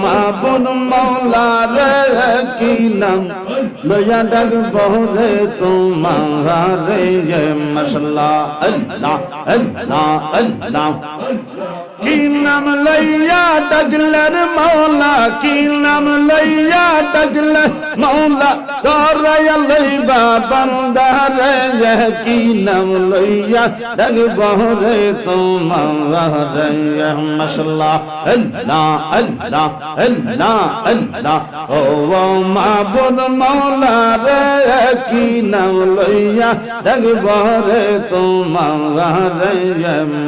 মাবুদ মৌলা রে কি নাম লইয়া ডাকবো রে তোমারে মশলা আল্লাহ আল্লাহ আল্লাহ কি নাম লইয়া ডাকলেন মৌলা কি নাম লইয়া ডাকলেন মৌলা তোরায়া লইবা বান্দারে কি নাম লইয়া ডাকবো রে তোমারে মশলা আল্লাহ আল্লাহ আল্লাহ আল্লাহ ও মাবুদ মৌলা রে কি নাম লইয়া ডাকবো রে তোমারে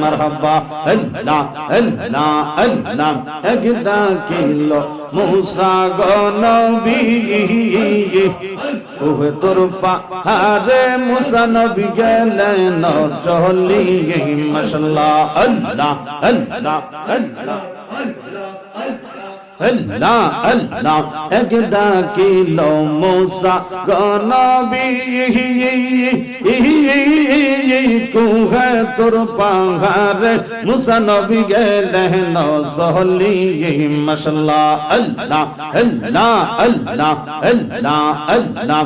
মারহাবা আল্লাহ আল্লাহ আল্লাহ এক ডাকিল মুসা গো নবী ওহে তোর পাহাড়ে মুসা নবী গেলেন চলি মাশাআল্লাহ আল্লাহ আল্লাহ আল্লাহ আল্লাহ আল্লাহ এক ডাকিল মুসা গো নবী কুহে তোর পাহাড়ে মুসা নবী গেলেন চলি মাশাআল্লাহ আল্লাহ আল্লাহ আল্লাহ আল্লাহ আল্লাহ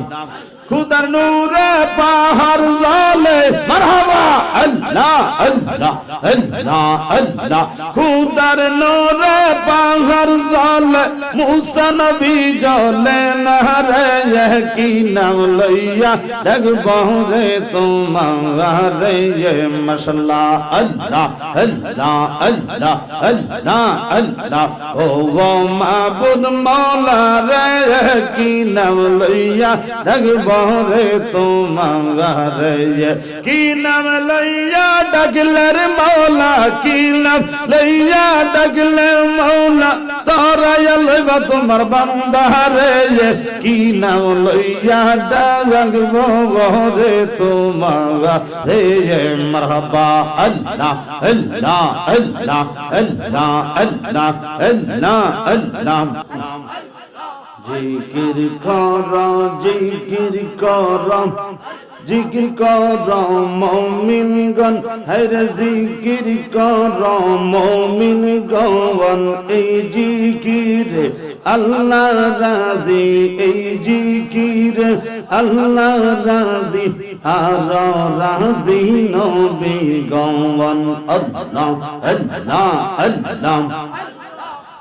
খুদার নূরে পাহাড় জালে মারহাবা আল্লাহ আল্লাহ আল্লাহ আল্লাহ খুদার নূরে পাহাড় জালে মুসা নবী জলে না রে কি নাম লইয়া ডাকবো রে তোমারে মাশাআল্লাহ আল্লাহ আল্লাহ আল্লাহ আল্লাহ আল্লাহ ও মাবুদ মৌলা রে কি নাম লইয়া ডাকবো রে তোমারে কি নাম লইয়া ডাকলের মৌলা কি নাম লইয়া ডাকলের মৌলা তোরায়া লইবা তোমার বান্দারে কি নাম লইয়া ডাকবো রে তোমারে মারহাবা আল্লাহ আল্লাহ আল্লাহ আল্লাহ আল্লাহ আল্লাহ আল্লাহ জিকির কর জিকির কর জিকির কর মুমিনগণ হরে জিকির কর মুমিনগণ এই জিকির আল্লাহ রাজি এই জিকির আল্লাহ রাজি আর রাজি নবীগণ আল্লাহ আল্লাহ আল্লাহ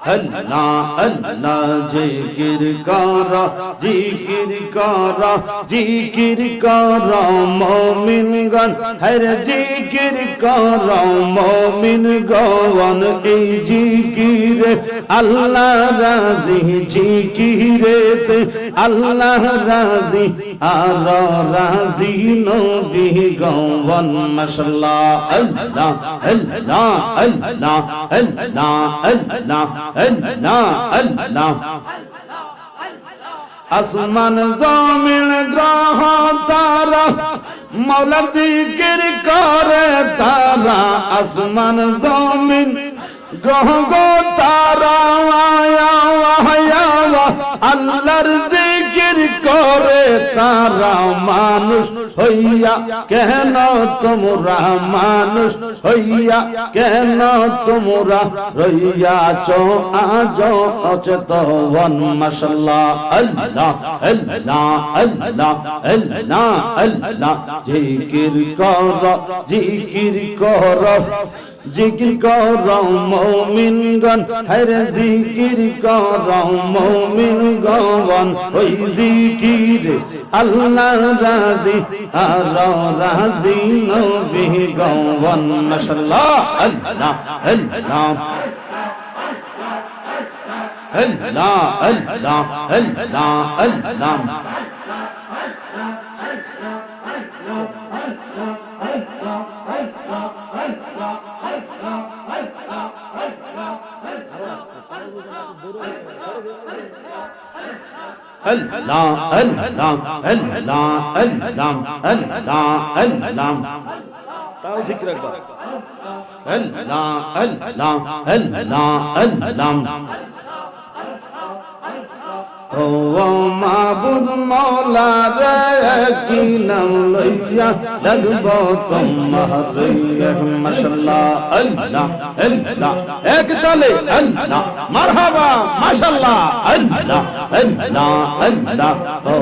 আল্লাহ আল্লাহ জিকির কর জিকির কর জিকির কর মুমিনগণ হরে জিকির কর মুমিনগণ এই জিকির আল্লাহ রাজি জিকিরেতে আল্লাহ রাজি আর রাজি নবীগণ মাশাআল্লাহ আল্লাহ আল্লাহ আল্লাহ আল্লাহ আল্লাহ আল্লাহ আল্লাহ আসমান জমিন গ্রহ তারা মৌলা জিকির করে তারা আসমান জমিন গ্রহ গো তারা আল্লাহর জিকির করে তারা মানুষ হইয়া কেন তোমরা মানুষ হইয়া কেন তোমরা রইয়াছ আজ অচেতন মাশাআল্লাহ আল্লাহ আল্লাহ আল্লাহ আল্লাহ আল্লাহ জিকির কর জিকির কর জিকির কর মুমিনগণ হরে জিকির কর মুমিনগণ ওই জিকির আল্লাহ রাজি আর রাজি নবীগণ মাশাআল্লাহ আল্লাহ আল্লাহ আল্লাহ আল্লাহ আল্লাহ আল্লাহ Allah Allah Allah Allah Allah Allah তাও ঠিক রাখবা Allah Allah Allah Allah ও মাবুদ মওলা রে কি নাম লইয়া ডাকবো তোমারে মাশাআল্লাহ আল্লাহ আল্লাহ এক তালে আল্লাহ মারহাবা মাশাআল্লাহ আল্লাহ আল্লাহ আল্লাহ ও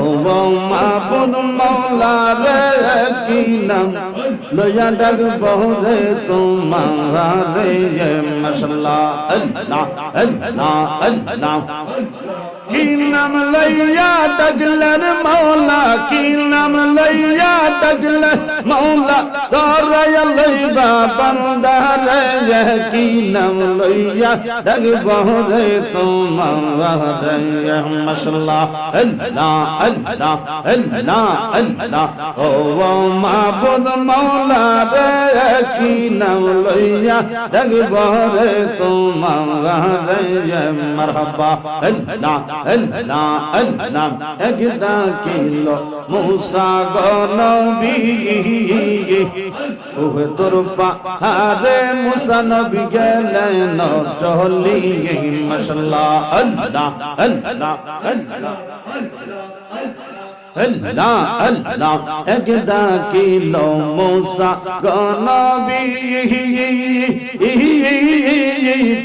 মাবুদ মওলা রে কি নাম লইয়া ডাকবো রে তোমারে মাশাআল্লাহ আল্লাহ আল্লাহ আল্লাহ কি নাম লইয়া ডাকলেন মওলা কি নাম লইয়া ডাকলেন মওলা তোরায় লইবা বান্দারে কি নাম লইয়া ডাকবো রে তোমারে মাশাআল্লাহ আল্লাহ আল্লাহ আল্লাহ আল্লাহ ও মাবুদ মওলা রে কি নাম লইয়া ডাকবো রে তোমারে মারহাবা আল্লাহ আল্লাহ আল্লাহ এক ডাকিল মুসা গো নবী ওহে তোর পাহাড়ে মুসা নবী গেলেন চলি মাশাআল্লাহ আল্লাহ আল্লাহ আল্লাহ আল্লাহ আল্লাহ এক ডাকিল মুসা গো নবী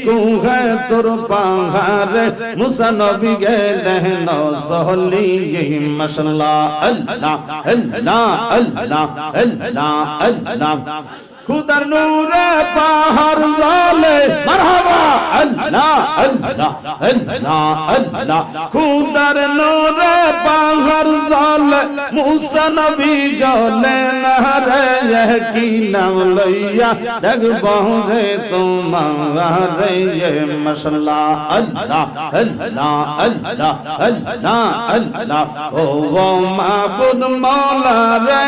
কুহে তোর পাহাড়ে মুসা নবী গেলেন চলি মাশাআল্লাহ আল্লাহ আল্লাহ আল্লাহ আল্লাহ আল্লাহ খুদার নূরে পাহাড় জ্বলে মারহাবা আল্লাহ আল্লাহ আল্লাহ আল্লাহ খুদার নূরে পাহাড় জ্বলে মুসা নবী জ্বলে না রে কি নাম লইয়া ডাকবো রে তোমারে মাশাআল্লাহ আল্লাহ আল্লাহ আল্লাহ আল্লাহ আল্লাহ ও মাবুদ মওলা রে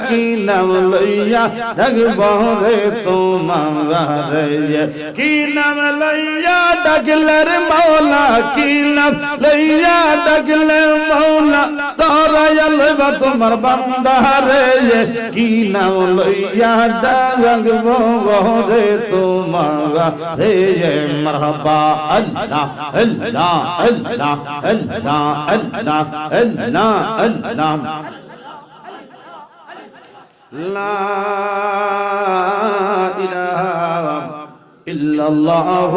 কি নাম লইয়া ডাকবো রে তোমারে কি নাম লইয়া ডাকলের মওলা কি নাম লইয়া ডাকলের মওলা তোরায় লইবা তোমার বান্দা রে কি নাম লইয়া ডাকবো রে তোমারে মারহাবা আল্লাহ আল্লাহ আল্লাহ আল্লাহ আল্লাহ আল্লাহ আল্লাহ লা ইলাহা ইল্লাল্লাহ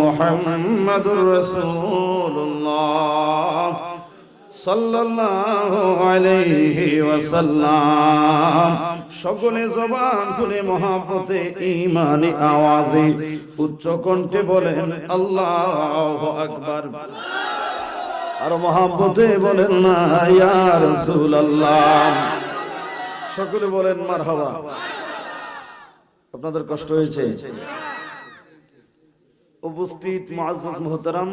মুহাম্মাদুর রাসূলুল্লাহ সাল্লাল্লাহু আলাইহি ওয়াসাল্লাম সকলে জবান খুলে মহব্বতে ঈমানি আওয়াজে উচ্চ কণ্ঠে বলেন আল্লাহু আকবার আর মহব্বতে বলেন না ইয়া রাসূলুল্লাহ সকলে বলেন মারহাবা আপনাদের কষ্ট হয়েছে উপস্থিত মুআজ্জাজ মুহতারাম